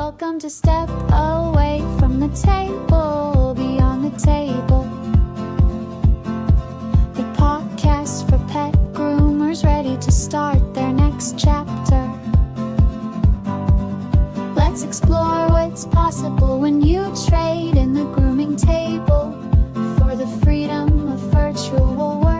Welcome to Step Away from the Table, Beyond the Table. The podcast for pet groomers ready to start their next chapter. Let's explore what's possible when you trade in the grooming table for the freedom of virtual work.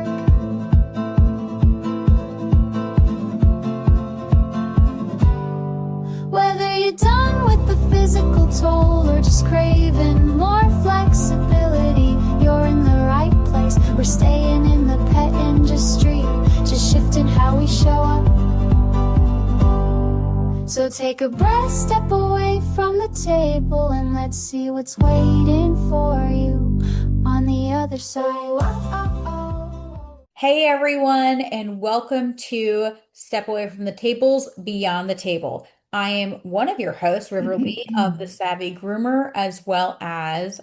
Whether you're done with the physical toll or just craving more flexibility, you're in the right place. We're staying in the pet industry, just shifting how we show up. So take a breath, step away from the table, and let's see what's waiting for you on the other side. Hey everyone, and welcome to Step Away from the Tables, Beyond the Table. I am one of your hosts, River Lee of the Savvy Groomer, as well as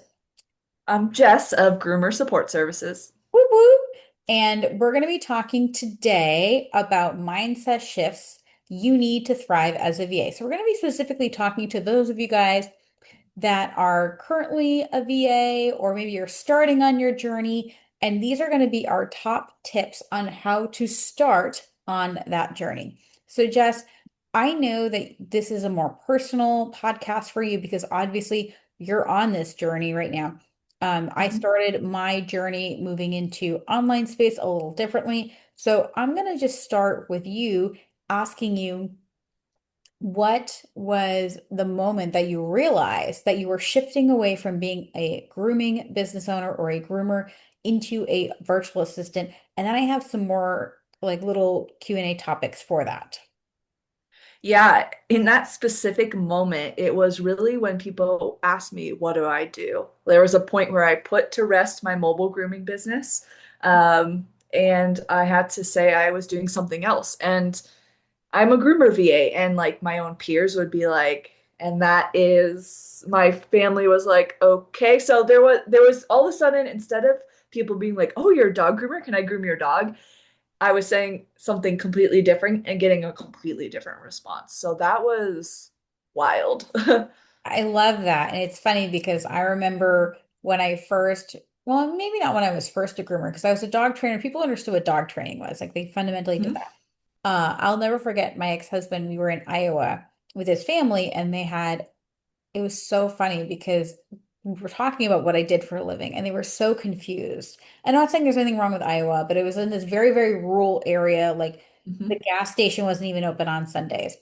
I'm Jess of Groomer Support Services. whoop whoop. And we're going to be talking today about mindset shifts you need to thrive as a VA. So we're going to be specifically talking to those of you guys that are currently a VA, or maybe you're starting on your journey. And these are going to be our top tips on how to start on that journey. So, Jess, I know that this is a more personal podcast for you because obviously you're on this journey right now. I started my journey moving into online space a little differently. So I'm going to just start with you, asking you, what was the moment that you realized that you were shifting away from being a grooming business owner or a groomer into a virtual assistant? And then I have some more like little Q&A topics for that. Yeah, in that specific moment, it was really when people asked me, what do I do? There was a point where I put to rest my mobile grooming business, and I had to say I was doing something else. And I'm a groomer VA, and like my own peers would be like, and that is, my family was like, okay. So there was all of a sudden, instead of people being like, oh, you're a dog groomer, can I groom your dog? I was saying something completely different and getting a completely different response. So that was wild. I love that. And it's funny because I remember when I first, well, maybe not when I was first a groomer, because I was a dog trainer. People understood what dog training was. Like they fundamentally did Mhm. that. I'll never forget my ex-husband. We were in Iowa with his family, and it was so funny because we were talking about what I did for a living, and they were so confused. I'm not saying there's anything wrong with Iowa, but it was in this very, very rural area. Like the Mhm. gas station wasn't even open on Sundays.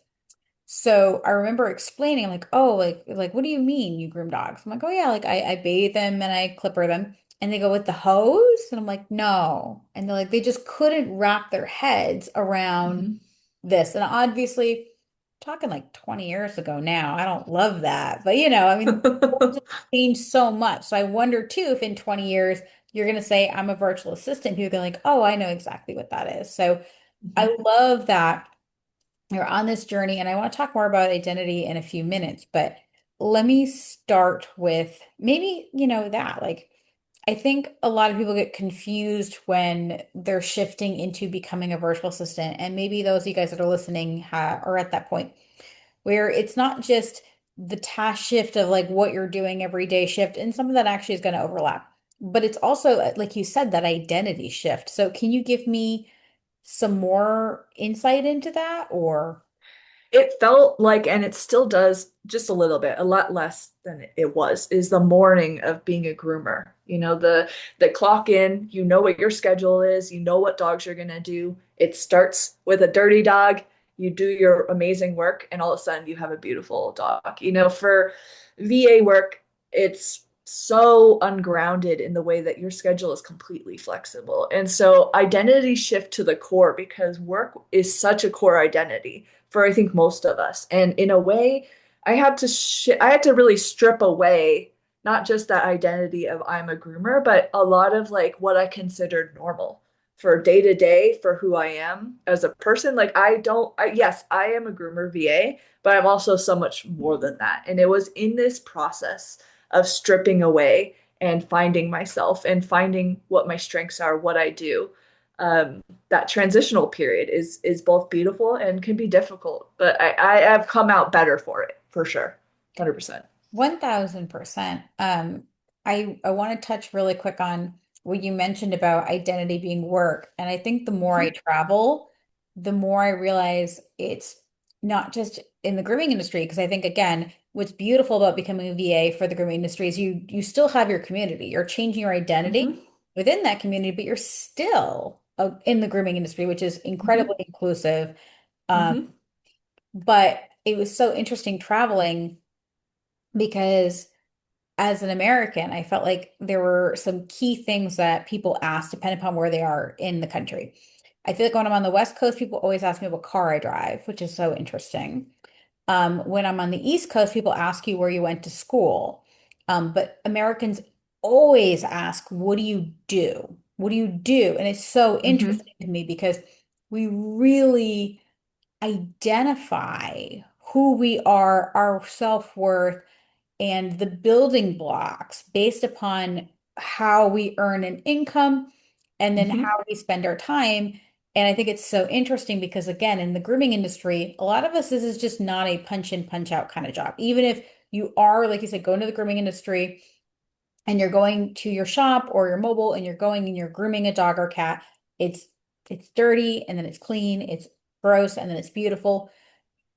So I remember explaining, like, oh, what do you mean you groom dogs? I'm like, oh yeah, like I bathe them and I clipper them. And they go, with the hose? And I'm like, no. And they're like, they just couldn't wrap their heads around Mhm. this. And obviously, talking like 20 years ago now, I don't love that. But I mean, the world has changed so much. So I wonder too if in 20 years you're gonna say I'm a virtual assistant, you're gonna like, oh, I know exactly what that is. So Mhm. I love that you're on this journey, and I want to talk more about identity in a few minutes, but let me start with maybe, that like I think a lot of people get confused when they're shifting into becoming a virtual assistant, and maybe those of you guys that are listening are at that point where it's not just the task shift of like what you're doing every day shift, and some of that actually is going to overlap, but it's also, like you said, that identity shift. So can you give me some more insight into that, or? It felt like, and it still does just a little bit, a lot less than it was, is the morning of being a groomer. The clock in, you know what your schedule is, you know what dogs you're gonna do. It starts with a dirty dog, you do your amazing work, and all of a sudden you have a beautiful dog. For VA work, it's so ungrounded in the way that your schedule is completely flexible. And so identity shift to the core, because work is such a core identity for I think most of us. And in a way, I had to really strip away not just that identity of I'm a groomer, but a lot of like what I considered normal for day to day for who I am as a person. Like yes, I am a groomer VA, but I'm also so much more than that. And it was in this process of stripping away and finding myself and finding what my strengths are, what I do, that transitional period is both beautiful and can be difficult, but I have come out better for it for sure. 100%. 1000%. I want to touch really quick on what you mentioned about identity being work. And I think the more I Mhm. travel, the more I realize it's not just in the grooming industry. Because I think, again, what's beautiful about becoming a VA for the grooming industry is you still have your community. You're changing your identity Mhm. within that community, but you're still in the grooming industry, which is incredibly Mhm. inclusive. Um, Mhm. but it was so interesting traveling because as an American, I felt like there were some key things that people ask depending upon where they are in the country. I feel like when I'm on the West Coast, people always ask me what car I drive, which is so interesting. When I'm on the East Coast, people ask you where you went to school. But Americans always ask, what do you do? What do you do? And it's so Mhm. interesting to me because we really identify who we are, our self-worth, and the building blocks based upon how we earn an income and then Mhm. how we spend our time. And I think it's so interesting because, again, in the grooming industry, a lot of us, this is just not a punch in, punch out kind of job. Even if you are, like you said, going to the grooming industry and you're going to your shop or your mobile and you're going and you're grooming a dog or cat, it's it's dirty and then it's clean, it's gross and then it's beautiful.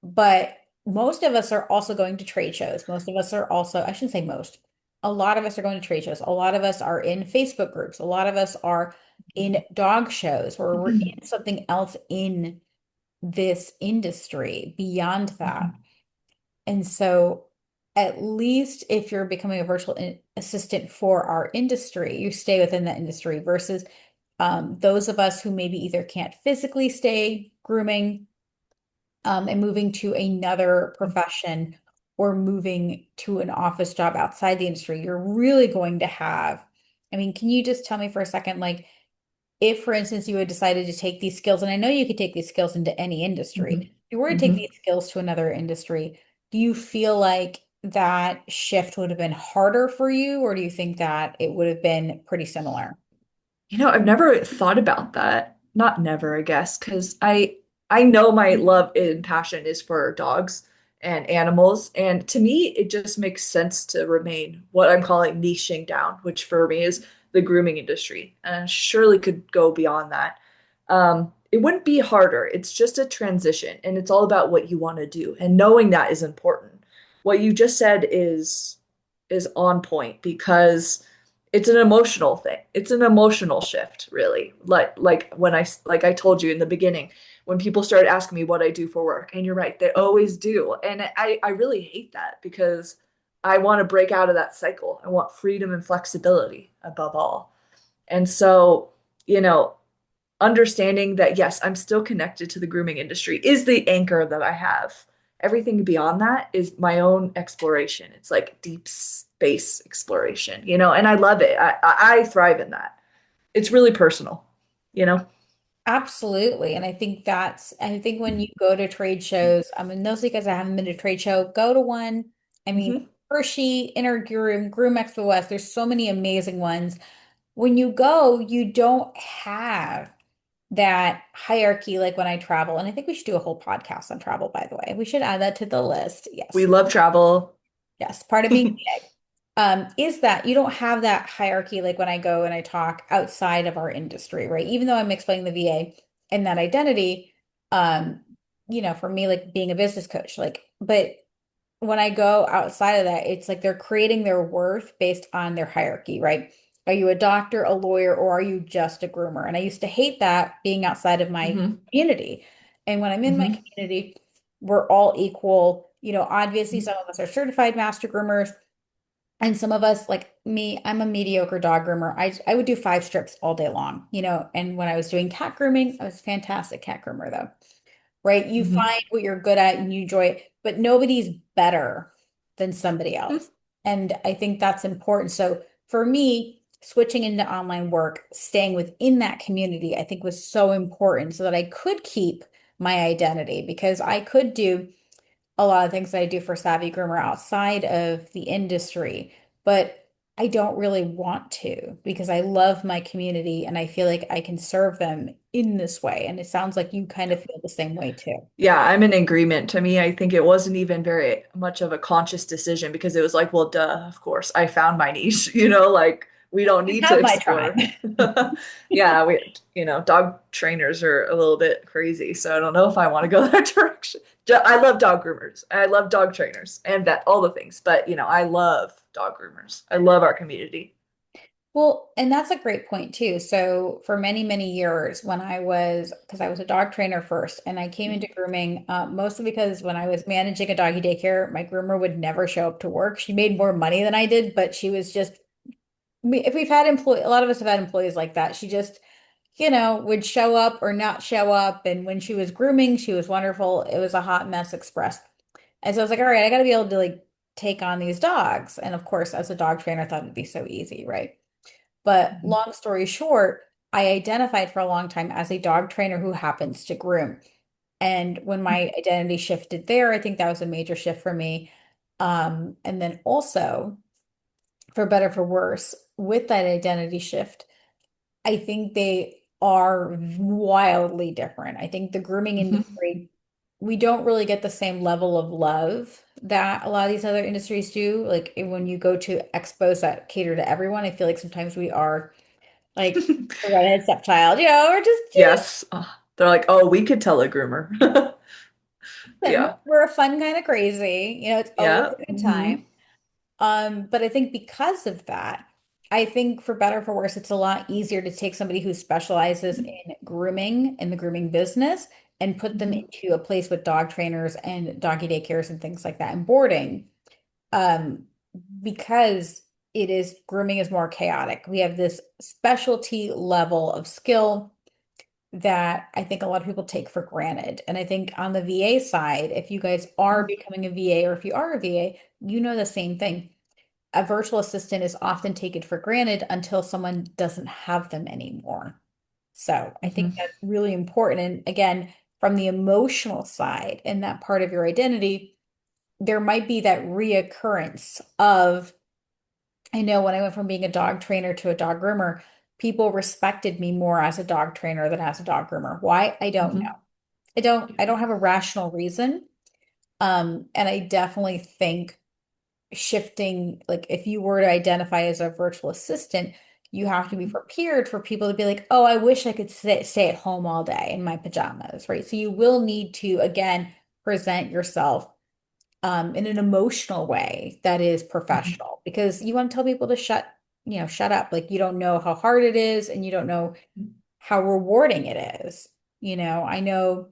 But most of us are also going to trade shows. Most of us are also, I shouldn't say most, a lot of us are going to trade shows. A lot of us are in Facebook groups. A lot of us are in dog shows or we're in something else in this industry beyond that. Mhm. And so, at least if you're becoming a virtual assistant for our industry, you stay within that industry versus those of us who maybe either can't physically stay grooming and moving to another profession or moving to an office job outside the industry, you're really going to have. I mean, can you just tell me for a second, like, if, for instance, you had decided to take these skills, and I know you could take these skills into any industry, if Mhm. you were to take Mhm. these skills to another industry, do you feel like that shift would have been harder for you, or do you think that it would have been pretty similar? I've never thought about that. Not never, I guess, because I know my love and passion is for dogs and animals, and to me, it just makes sense to remain what I'm calling niching down, which for me is the grooming industry, and surely could go beyond that. It wouldn't be harder. It's just a transition, and it's all about what you want to do, and knowing that is important. What you just said is on point because it's an emotional thing. It's an emotional shift, really. Like when like I told you in the beginning, when people started asking me what I do for work, and you're right, they always do. And I really hate that because I want to break out of that cycle. I want freedom and flexibility above all. And so, you know, understanding that yes, I'm still connected to the grooming industry is the anchor that I have. Everything beyond that is my own exploration. It's like deep space exploration, and I love it. I thrive in that. It's really personal, you know? Absolutely. And I think when you go to trade shows, I mean, those of you guys that haven't been to a trade show, go to one. I mean, Hmm. Hershey, Inner Groom, Groom Expo West, there's so many amazing ones. When you go, you don't have that hierarchy like when I travel. And I think we should do a whole podcast on travel, by the way. We should add that to the list. We Yes. love travel. Yes. Part of being is that you don't have that hierarchy like when I go and I talk outside of our industry, right? Even though I'm explaining the VA and that identity, um, for me, like being a business coach, like, but when I go outside of that, it's like they're creating their worth based on their hierarchy, right? Are you a doctor, a lawyer, or are you just a groomer? And I used to hate that being outside of my Hmm. community. And when I'm in my Hmm. community, we're all equal. Obviously, some of us are certified master groomers. And some of us, like me, I'm a mediocre dog groomer. I would do 5 strips all day long, And when I was doing cat grooming, I was a fantastic cat groomer, though, right? You Hmm. find what you're good at and you enjoy it, but nobody's better than somebody else. And I think that's important. So for me, switching into online work, staying within that community, I think was so important so that I could keep my identity because I could do a lot of things that I do for Savvy Groomer outside of the industry. But I don't really want to because I love my community and I feel like I can serve them in this way. And it sounds like you kind of feel the same way too. Yeah, I'm in agreement. To me, I think it wasn't even very much of a conscious decision because it was like, well, duh, of course, I found my niche, like we don't I need to have my tribe. explore. Yeah, dog trainers are a little bit crazy, so I don't know if I want to go that direction. I love dog groomers. I love dog trainers and vet, all the things, but I love dog groomers. I love our community. Well, and that's a great point too. So for many, many years when because I was a dog trainer first and I came into grooming, mostly because when I was managing a doggy daycare, my groomer would never show up to work. She made more money than I did, but she was just, if we've had a lot of us have had employees like that. She just, would show up or not show up. And when she was grooming, she was wonderful. It was a hot mess express. And so I was like, all right, I got to be able to like take on these dogs. And of course, as a dog trainer, I thought it'd be so easy, right? But Mhm. long story short, I identified for a long time as a dog trainer who happens to groom. And when my identity shifted there, I think that was a major shift for me. And then also, for better for worse, with that identity shift, I think they are wildly different. I think the grooming Mhm. industry, we don't really get the same level of love that a lot of these other industries do. Like when you go to expos that cater to everyone, I feel like sometimes we are like the redhead stepchild, or just Yes. They're like, oh, we could tell a groomer. listen, Yeah. we're a fun kind of crazy. It's always Yeah. a good time. But I think because of that, I think for better or for worse, it's a lot easier to take somebody who specializes in grooming and the grooming business and put them Mhm. into a place with dog trainers and doggy daycares and things like that and boarding. Um, because grooming is more chaotic. We have this specialty level of skill that I think a lot of people take for granted. And I think on the VA side, if you guys are becoming a VA or if you are a VA, you know the same thing. A virtual assistant is often taken for granted until someone doesn't have them anymore. So I think Mhm. that's really important. And again, from the emotional side and that part of your identity, there might be that reoccurrence of, I know when I went from being a dog trainer to a dog groomer, people respected me more as a dog trainer than as a dog groomer. Why? I don't know. Mhm. I don't have a rational reason. And I definitely think shifting, like if you were to identify as a virtual assistant, you have to be prepared for people to be like, oh, I wish I could stay at home all day in my pajamas, right? So you will need to, again, present yourself in an emotional way that is Mhm. professional because you want to tell people to shut up. Like you don't know how hard it is and you don't know how rewarding it is. I know,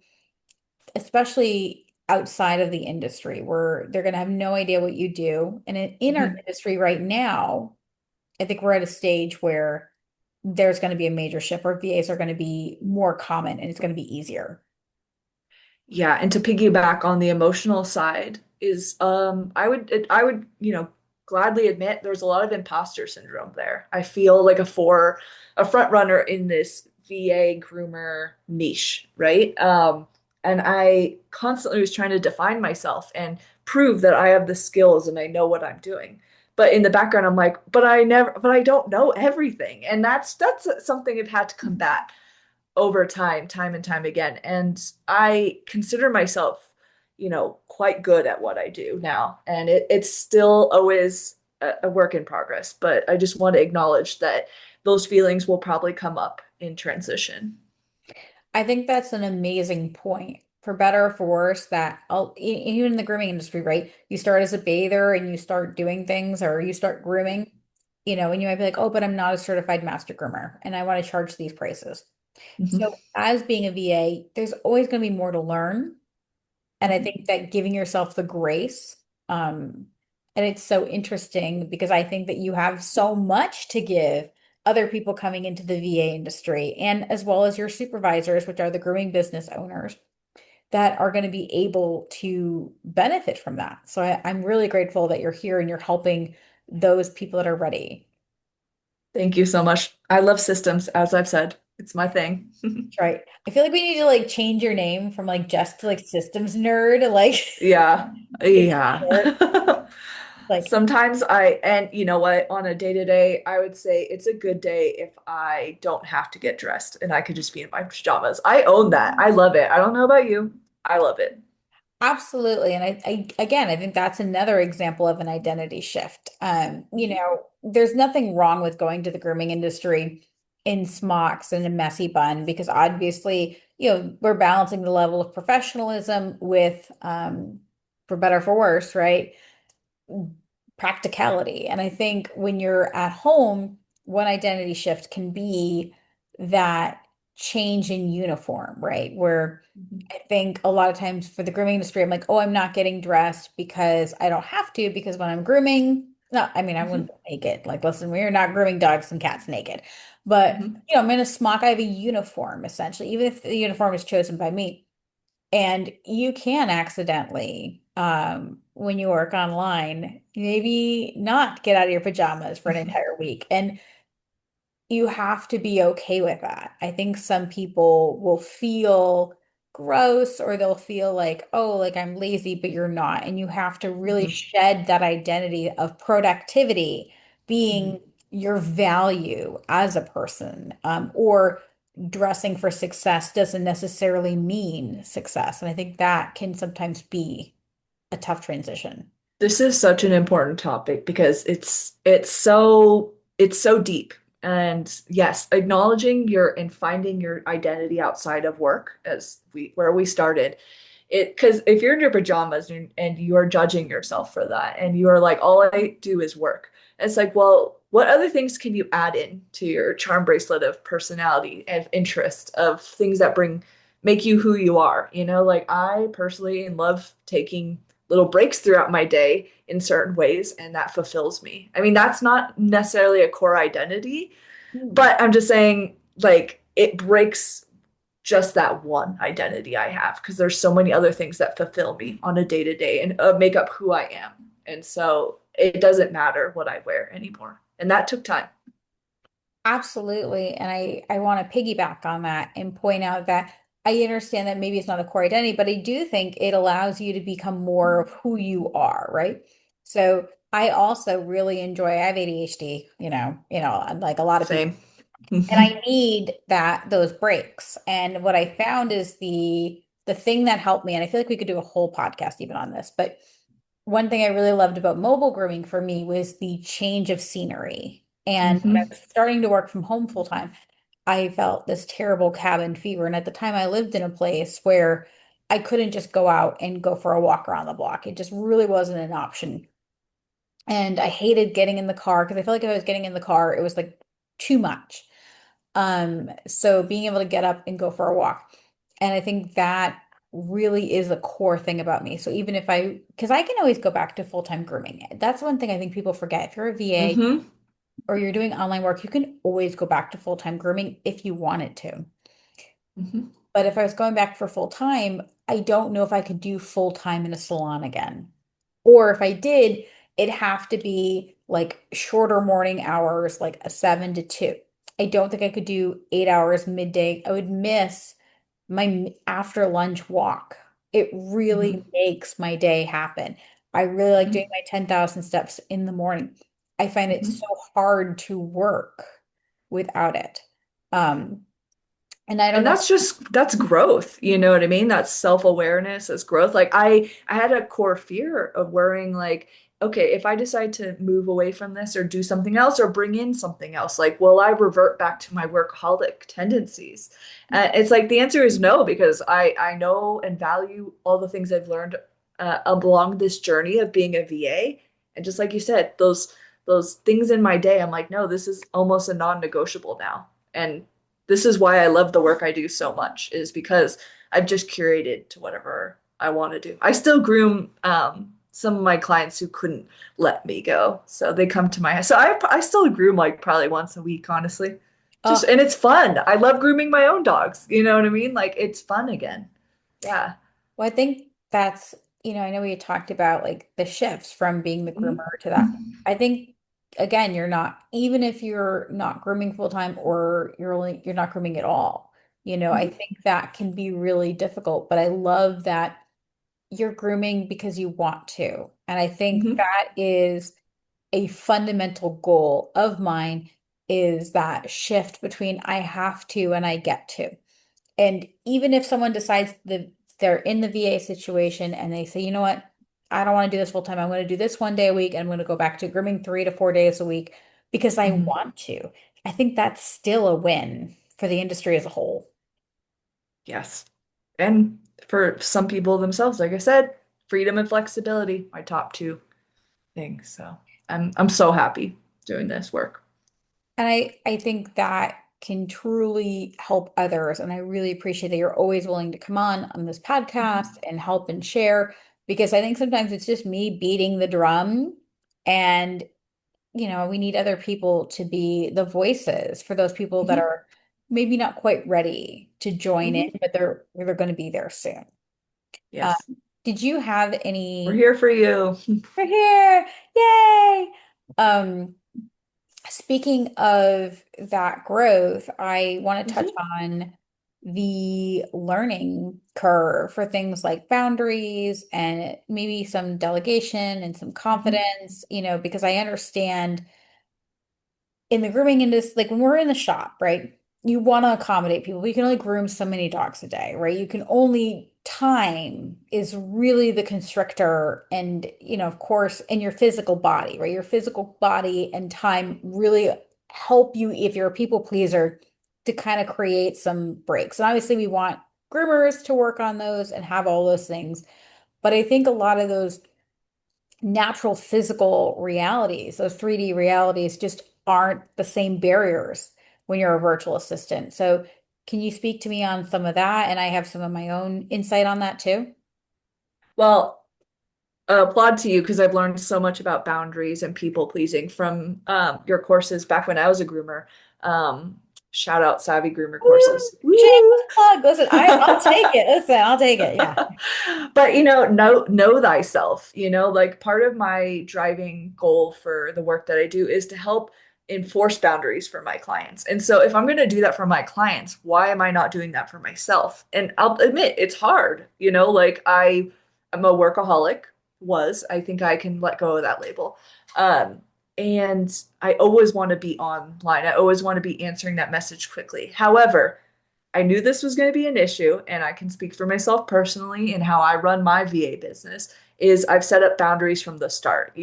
especially outside of the industry where they're going to have no idea what you do. And in our Mhm. industry right now, I think we're at a stage where there's going to be a major shift where VAs are going to be more common and it's going to be easier. Yeah, and to piggyback on the emotional side is I would, gladly admit there's a lot of imposter syndrome there. I feel like a front runner in this VA groomer niche, right? And I constantly was trying to define myself and prove that I have the skills and I know what I'm doing. But in the background, I'm like, but I don't know everything. And that's something I've had to combat over time and time again. And I consider myself, quite good at what I do now. And it's still always a work in progress, but I just want to acknowledge that those feelings will probably come up in transition. I think that's an amazing point. For better or for worse, that even in the grooming industry, right? You start as a bather and you start doing things or you start grooming, and you might be like, oh, but I'm not a certified master groomer and I want to charge these prices. Mhm. So as being a VA, there's always going to be more to learn. And I Mhm. think that giving yourself the grace, um, and it's so interesting because I think that you have so much to give other people coming into the VA industry and as well as your supervisors, which are the grooming business owners that are going to be able to benefit from that. So I'm really grateful that you're here and you're helping those people that are ready. Thank you so much. I love systems, as I've said. It's my thing. Right. I feel like we need to like change your name from like Jess to like systems nerd, like Yeah. it's Yeah. short. Like, Sometimes and you know what, on a day to day, I would say it's a good day if I don't have to get dressed and I could just be in my pajamas. I own that. I love it. I don't know about you. I love it. absolutely. And I again, I think that's another example of an identity shift. There's nothing wrong with going to the grooming industry in smocks and a messy bun because obviously, we're balancing the level of professionalism with, for better or for worse, right? Practicality. And I think when you're at home, one identity shift can be that change in uniform, right? Where Mhm. I think a lot of times for the grooming industry, I'm like, oh, I'm not getting dressed because I don't have to, because when I'm grooming, no, I mean, I wouldn't Mhm. go naked. Like, listen, we're not grooming dogs and cats naked. But, Mhm. I'm in a smock, I have a uniform essentially, even if the uniform is chosen by me. And you can accidentally, when you work online, maybe not get out of your pajamas for an entire week. And you have to be okay with that. I think some people will feel gross or they'll feel like, oh, like I'm lazy, but you're not. And you have to really Mhm. shed that identity of productivity Mhm. being your value as a person, or dressing for success doesn't necessarily mean success. And I think that can sometimes be a tough transition. This is such an important topic because it's so deep. And yes, acknowledging your and finding your identity outside of work as we where we started. It because if you're in your pajamas and you are judging yourself for that and you are like, all I do is work. It's like, well, what other things can you add in to your charm bracelet of personality, of interest, of things that make you who you are? Like I personally love taking little breaks throughout my day in certain ways, and that fulfills me. I mean, that's not necessarily a core identity, Hmm. but I'm just saying, like, it breaks just that one identity I have because there's so many other things that fulfill me on a day to day and make up who I am. And so it doesn't matter what I wear anymore. And that took time. Absolutely. And I want to piggyback on that and point out that I understand that maybe it's not a core identity, but I do think it allows you to become more of who you are, right? So I also really enjoy, I have ADHD, like a lot of people. Same. And I need those breaks. And what I found is the thing that helped me, and I feel like we could do a whole podcast even on this, but one thing I really loved about mobile grooming for me was the change of scenery. And when I Hmm. was starting to work from home full time, I felt this terrible cabin fever. And at the time, I lived in a place where I couldn't just go out and go for a walk around the block. It just really wasn't an option. And I hated getting in the car because I felt like if I was getting in the car, it was like too much. So being able to get up and go for a walk. And I think that really is a core thing about me. So even if because I can always go back to full-time grooming. That's one thing I think people forget. If you're a VA Hmm. or you're doing online work, you can always go back to full-time grooming if you wanted to. Hmm. But if I was going back for full time, I don't know if I could do full time in a salon again. Or if I did, it'd have to be like shorter morning hours, like a 7 to 2. I don't think I could do 8 hours midday. I would miss my after lunch walk. It really Hmm. makes my day happen. I really like doing Hmm. my 10,000 steps in the morning. I find it so Hmm. hard to work without it. Um, and I don't And know. that's growth, you know what I mean? That's self-awareness, that's growth. Like I had a core fear of worrying like, okay, if I decide to move away from this or do something else or bring in something else, like will I revert back to my workaholic tendencies? It's like the answer is no, because I know and value all the things I've learned along this journey of being a VA. And just like you said, those things in my day, I'm like, no, this is almost a non-negotiable now. And this is why I love the work I do so much, is because I've just curated to whatever I want to do. I still groom some of my clients who couldn't let me go. So they come to my house. So I still groom like probably once a week, honestly. Just Oh, and it's fun. I love grooming my own dogs. You know what I mean? Like it's fun again. Yeah. well, I think that's, I know we talked about like the shifts from being the Mhm. groomer to that. I think again, you're not, even if you're not grooming full time or you're not grooming at all, I Mhm. think that can be really difficult. But I love that you're grooming because you want to. And I think Hmm. that is a fundamental goal of mine is that shift between I have to and I get to. And even if someone decides that they're in the VA situation and they say, you know what, I don't want to do this full time. I'm going to do this 1 day a week and I'm going to go back to grooming 3 to 4 days a week because I Hmm. want to. I think that's still a win for the industry as a whole. Yes. And for some people themselves, like I said, freedom and flexibility, my top two things. So I'm so happy doing this work. And I think that can truly help others. And I really appreciate that you're always willing to come on this podcast Mhm. and help and share because I think sometimes it's just me beating the drum and we need other people to be the voices for those people that Mhm. are maybe not quite ready to join in, Mhm. but they're going to be there soon. Um, Yes. did you have We're any? here for you. We're here! Yay! Um, Speaking of that growth, I want to touch Mhm. on the learning curve for things like boundaries and maybe some delegation and some Mhm. confidence, because I understand in the grooming industry, like when we're in the shop, right? You want to accommodate people. You can only groom so many dogs a day, right? You can only time is really the constrictor and, of course, in your physical body, right? Your physical body and time really help you if you're a people pleaser to kind of create some breaks. And obviously we want groomers to work on those and have all those things. But I think a lot of those natural physical realities, those 3D realities just aren't the same barriers when you're a virtual assistant. So, can you speak to me on some of that? And I have some of my own insight on that too. Well, applaud to you because I've learned so much about boundaries and people pleasing from your courses back when I was a groomer. Um, Shout out Savvy Groomer Woo! courses. Woo! Shameless plug. Listen, I'll take it. Listen, I'll take it. Yeah. But know thyself. Like part of my driving goal for the work that I do is to help enforce boundaries for my clients. And so if I'm going to do that for my clients, why am I not doing that for myself? And I'll admit it's hard. Like I'm a workaholic, I think I can let go of that label. Um, and I always want to be online. I always want to be answering that message quickly. However, I knew this was going to be an issue, and I can speak for myself personally and how I run my VA business is I've set up boundaries from the start.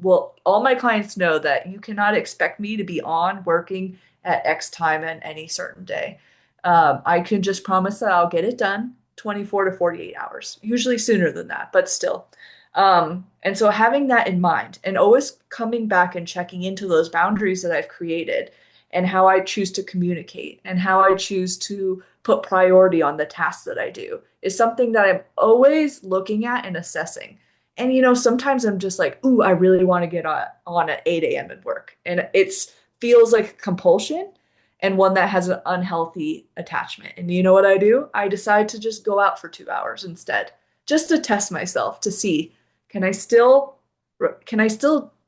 All my clients know that you cannot expect me to be on working at X time and any certain day. I can just promise that I'll get it done 24 to 48 hours, usually sooner than that, but still. And so having that in mind and always coming back and checking into those boundaries that I've created and how I choose to communicate and how I choose to put priority on the tasks that I do is something that I'm always looking at and assessing. And sometimes I'm just like, ooh, I really want to get on at 8 a.m. and work. And it feels like compulsion and one that has an unhealthy attachment. And you know what I do? I decide to just go out for 2 hours instead, just to test myself to see can I still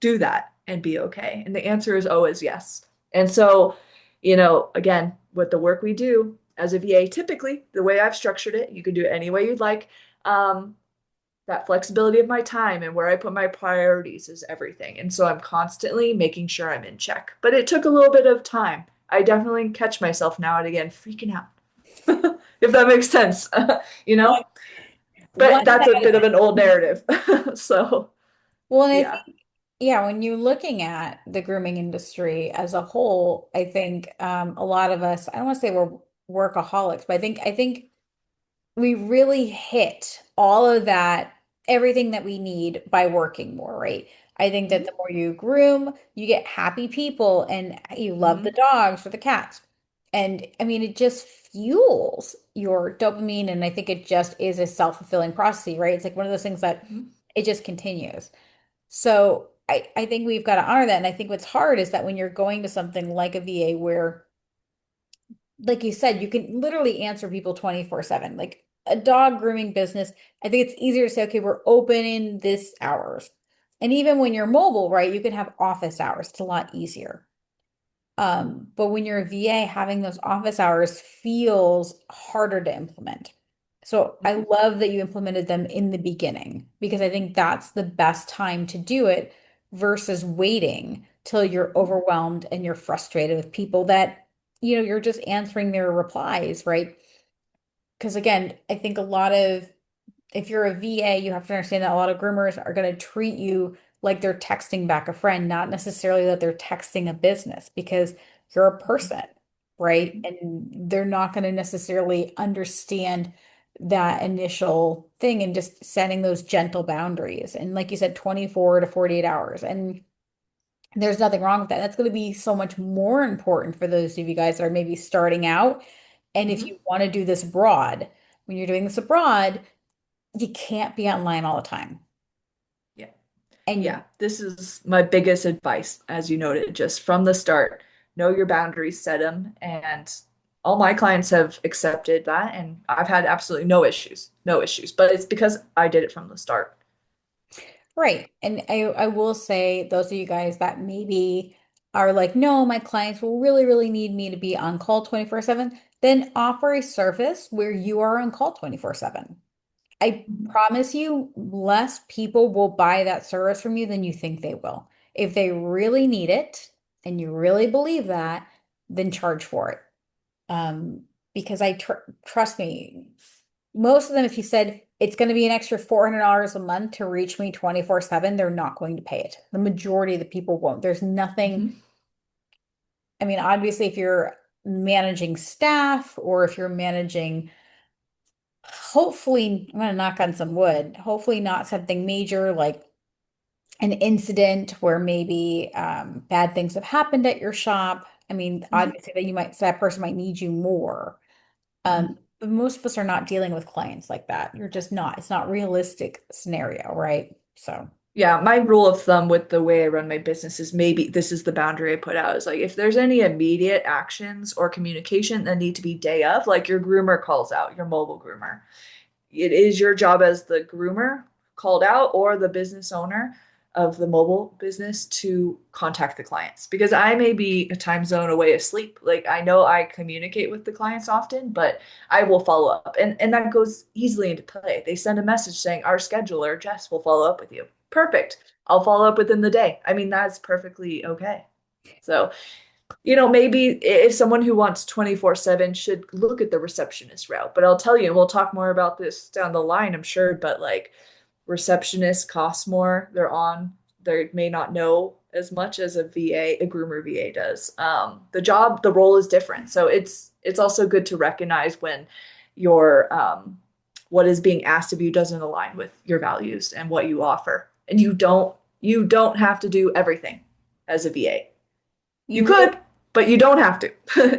do that and be okay? And the answer is always yes. And so, again, with the work we do as a VA, typically the way I've structured it, you can do it any way you'd like. Um, that flexibility of my time and where I put my priorities is everything. And so I'm constantly making sure I'm in check. But it took a little bit of time. I definitely catch myself now and again freaking out, if that makes sense, you One know? But that's a bit of 1000. an old narrative. So, Well, and I yeah. think, yeah, when you're looking at the grooming industry as a whole, I think a lot of us, I don't want to say we're workaholics, but I think we really hit all of that, everything that we need by working more, right? I think that the more you groom, you get happy people and you love the Mm-hmm. dogs or the cats. And I mean, it just fuels your dopamine. And I think it just is a self-fulfilling process, right? It's like one of those things that Mm-hmm. it just continues. So I think we've got to honor that. And I think what's hard is that when you're going to something like a VA where like you said, you can literally answer people 24/7. Like a dog grooming business, I think it's easier to say, okay, we're open in this hours. And even when you're mobile, right, you can have office hours. It's a lot easier. But when you're a VA, having those office hours feels harder to implement. So I love that you implemented them in the beginning because I think that's the best time to do it versus waiting till you're overwhelmed and you're frustrated with people that, you're just answering their replies, right? Because again, I think a lot of if you're a VA, you have to understand that a lot of groomers are going to treat you like they're texting back a friend, not necessarily that they're texting a business because you're a person, right? And they're not going to necessarily understand that initial thing and just setting those gentle boundaries. And like you said, 24 to 48 hours. And there's nothing wrong with that. That's going to be so much more important for those of you guys that are maybe starting out. And if Mhm. you want to do this abroad, when you're doing this abroad, you can't be online all the time. Yeah. Yeah, And this is my biggest advice, as you noted, just from the start. Know your boundaries, set them, and all my clients have accepted that, and I've had absolutely no issues, no issues. But it's because I did it from the start. right. And I will say those of you guys that maybe are like, no, my clients will really, really need me to be on call 24/7, then offer a service where you are on call 24/7. I Mhm. promise you, less people will buy that service from you than you think they will. If they really need it and you really believe that, then charge for it. Um, because trust me, most of them, if you said it's going to be an extra $400 a month to reach me 24/7, they're not going to pay it. The majority of the people won't. There's nothing, Mhm. I mean, obviously, if you're managing staff or if you're managing, hopefully, I'm going to knock on some wood, hopefully not something major like an incident where maybe bad things have happened at your shop. I mean, Mhm. obviously that person might need you more. Mhm. But most of us are not dealing with clients like that. You're just not. It's not realistic scenario, right? So, Yeah, my rule of thumb with the way I run my business is maybe this is the boundary I put out is like if there's any immediate actions or communication that need to be day of, like your groomer calls out, your mobile groomer, it is your job as the groomer called out or the business owner of the mobile business to contact the clients because I may be a time zone away asleep. Like I know I communicate with the clients often, but I will follow up. And that goes easily into play. They send a message saying our scheduler, Jess, will follow up with you. Perfect. I'll follow up within the day. I mean, that's perfectly okay. So maybe if someone who wants 24/7 should look at the receptionist route. But I'll tell you, and we'll talk more about this down the line, I'm sure, but like receptionists cost more. They may not know as much as a VA, a groomer VA does. The role is different. So it's also good to recognize when your what is being asked of you doesn't align with your values and what you offer. And you don't have to do everything as a VA. You you really could, but you don't have to,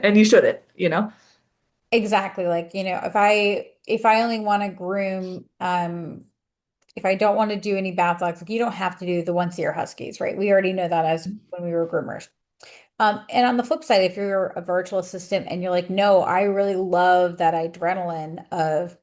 and you shouldn't. exactly like, if I only want to groom, if I don't want to do any bath dogs, like you don't have to do the once a year huskies, right? We already know that as when we were groomers. And on the flip side, if you're a virtual assistant and you're like, no, I really love that adrenaline of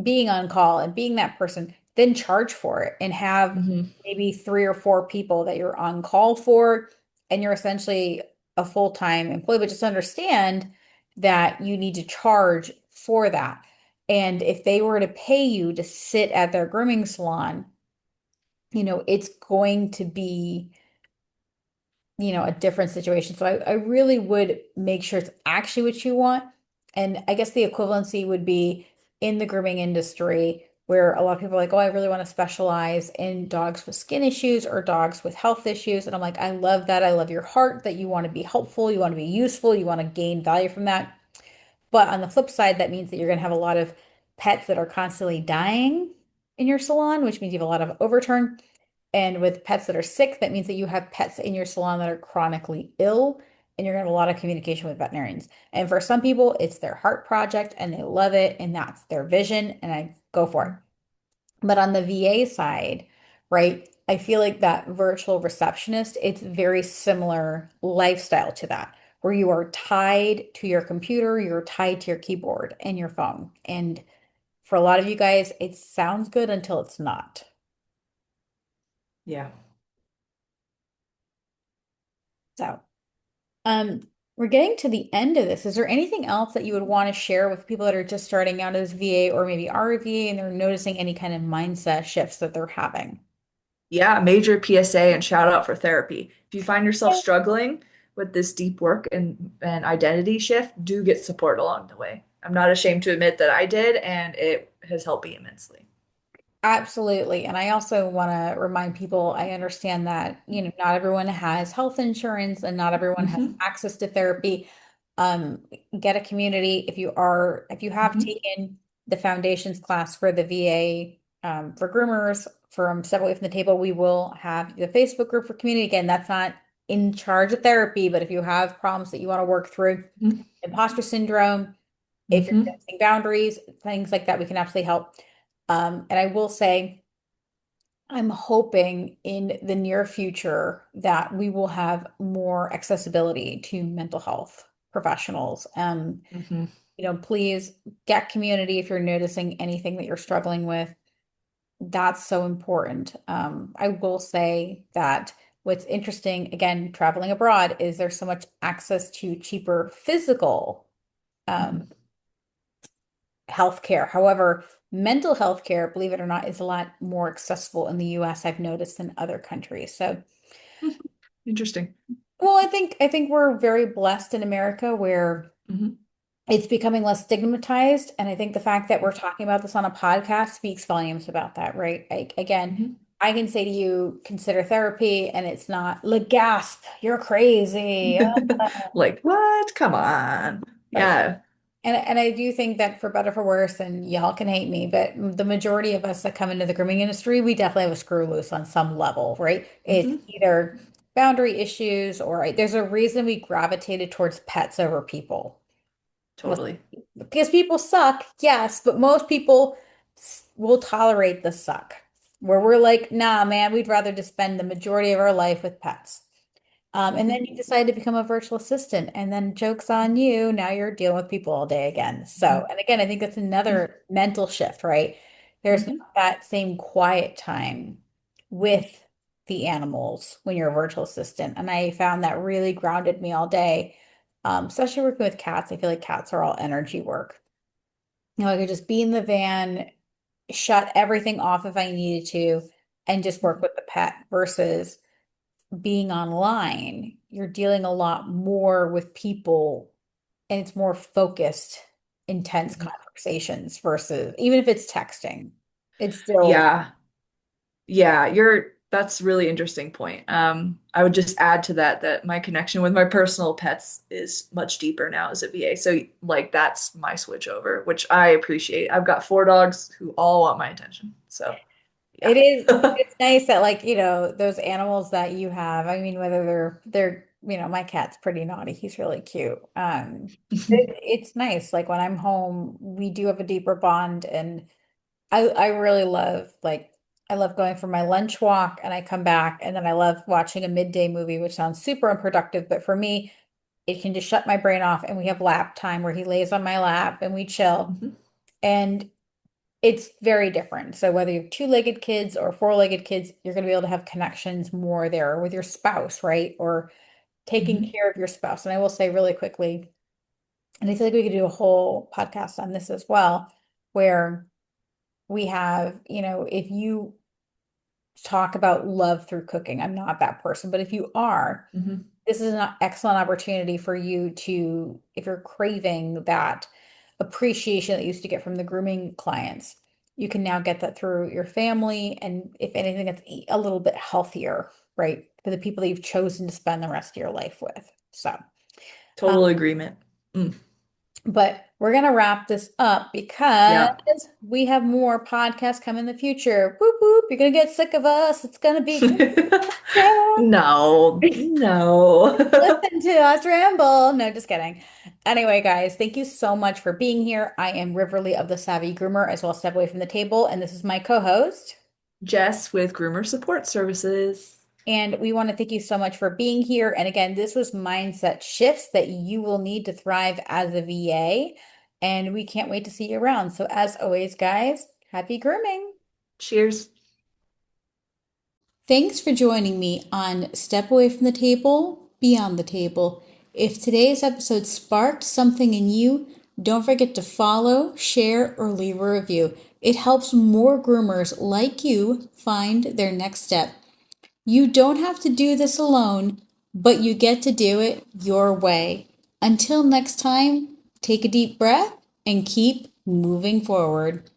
being on call and being that person, then charge for it and have Mm-hmm. maybe three or four people that you're on call for, and you're essentially a full-time employee, but just understand that you need to charge for that. And if they were to pay you to sit at their grooming salon, it's going to be a different situation. So I really would make sure it's actually what you want. And I guess the equivalency would be in the grooming industry where a lot of people are like, oh, I really want to specialize in dogs with skin issues or dogs with health issues. And I'm like, I love that. I love your heart that you want to be helpful, you want to be useful, you want to gain value from that. But on the flip side, that means that you're going to have a lot of pets that are constantly dying in your salon, which means you have a lot of overturn. And with pets that are sick, that means that you have pets in your salon that are chronically ill, and you're going to have a lot of communication with veterinarians. And for some people, it's their heart project and they love it, and that's their vision, and I go for it. But on the VA side, right, I feel like that virtual receptionist, it's very similar lifestyle to that, where you are tied to your computer, you're tied to your keyboard and your phone. And for a lot of you guys, it sounds good until it's not. Yeah. So, um, We're getting to the end of this. Is there anything else that you would want to share with people that are just starting out as VA or maybe are a VA and they're noticing any kind of mindset shifts that they're having? Yeah, major PSA and shout out for therapy. If you find yourself struggling with this deep work and identity shift, do get support along the way. I'm not ashamed to admit that I did, and it has helped me immensely. Absolutely. And I also want to remind people, I understand that, not everyone has health insurance and not everyone has Hmm. access to therapy. Um, get a community. If you have Hmm. taken the foundations class for the VA, for groomers from Step Away from the Table, we will have the Facebook group for community. Again, that's not in charge of therapy, but if you have problems that you want to work through, imposter syndrome, if you're Hmm. setting boundaries, things like that, we can absolutely help. And I will say, I'm hoping in the near future that we will have more accessibility to mental health professionals. Hmm. Please get community if you're noticing anything that you're struggling with. That's so important. I will say that what's interesting, again, traveling abroad, is there's so much access to cheaper physical um, Hmm. healthcare. However, mental health care, believe it or not, is a lot more accessible in the US, I've noticed, than other countries. So, Interesting. well, I think we're very blessed in America where Hmm. it's becoming less stigmatized. And I think the fact that we're talking about this on a podcast speaks volumes about that, right? Again, Hmm. I can say to you, consider therapy, and it's not like gasp, you're crazy. Like, what? Come on. Right. Yeah. And I do think that for better for worse, and y'all can hate me, but the majority of us that come into the grooming industry, we definitely have a screw loose on some level, right? It's Hmm. either boundary issues or there's a reason we gravitated towards pets over people. Listen, Totally. because people suck, yes, but most people will tolerate the suck. Where we're like, nah, man, we'd rather just spend the majority of our life with pets. And then Hmm. you decide to become a virtual assistant, and then joke's on you. Now you're dealing with people all day again. So, Hmm. and again, I think that's another mental shift, right? There's not Hmm. that same quiet time with the animals when you're a virtual assistant. And I found that really grounded me all day. Especially working with cats. I feel like cats are all energy work. I could just be in the van, shut everything off if I needed to, and just work with the pet versus being online, you're dealing a lot more with people and it's more focused, intense Hmm. conversations versus even if it's texting, it's still Yeah. Yeah, that's a really interesting point. I would just add to that that my connection with my personal pets is much deeper now as a VA. So like that's my switch over, which I appreciate. I've got four dogs who all want my attention. So it yeah. is it's nice that like, those animals that you have, I mean, whether they're, my cat's pretty naughty. He's really cute. It's nice. Like when I'm home, we do have a deeper bond and I really love I love going for my lunch walk and I come back and then I love watching a midday movie, which sounds super unproductive, but for me, it can just shut my brain off and we have lap time where he lays on my lap and we chill. Mhm. And it's very different. So whether you have two-legged kids or four-legged kids, you're going to be able to have connections more there with your spouse, right? Or taking Mhm. care of your spouse. And I will say really quickly, and I feel like we could do a whole podcast on this as well, where we have, if you talk about love through cooking. I'm not that person, but if you are, Mhm. this is an excellent opportunity for you to, if you're craving that appreciation that you used to get from the grooming clients, you can now get that through your family. And if anything, it's a little bit healthier, right? For the people that you've chosen to spend the rest of your life with. So, um, Total agreement. Mm. but we're going to wrap this up because Yeah. we have more podcasts coming in the future. Whoop, whoop. You're going to get sick of us. It's going to be great. No, no. Listen to us ramble. No, just kidding. Anyway, guys, thank you so much for being here. I am Riverly of the Savvy Groomer, as well as Step Away from the Table, and this is my co-host. Jess with Groomer Support Services. And we want to thank you so much for being here. And again, this was mindset shifts that you will need to thrive as a VA. And we can't wait to see you around. So as always, guys, happy grooming. Cheers. Thanks for joining me on Step Away from the Table, Beyond the Table. If today's episode sparked something in you, don't forget to follow, share, or leave a review. It helps more groomers like you find their next step. You don't have to do this alone, but you get to do it your way. Until next time, take a deep breath and keep moving forward.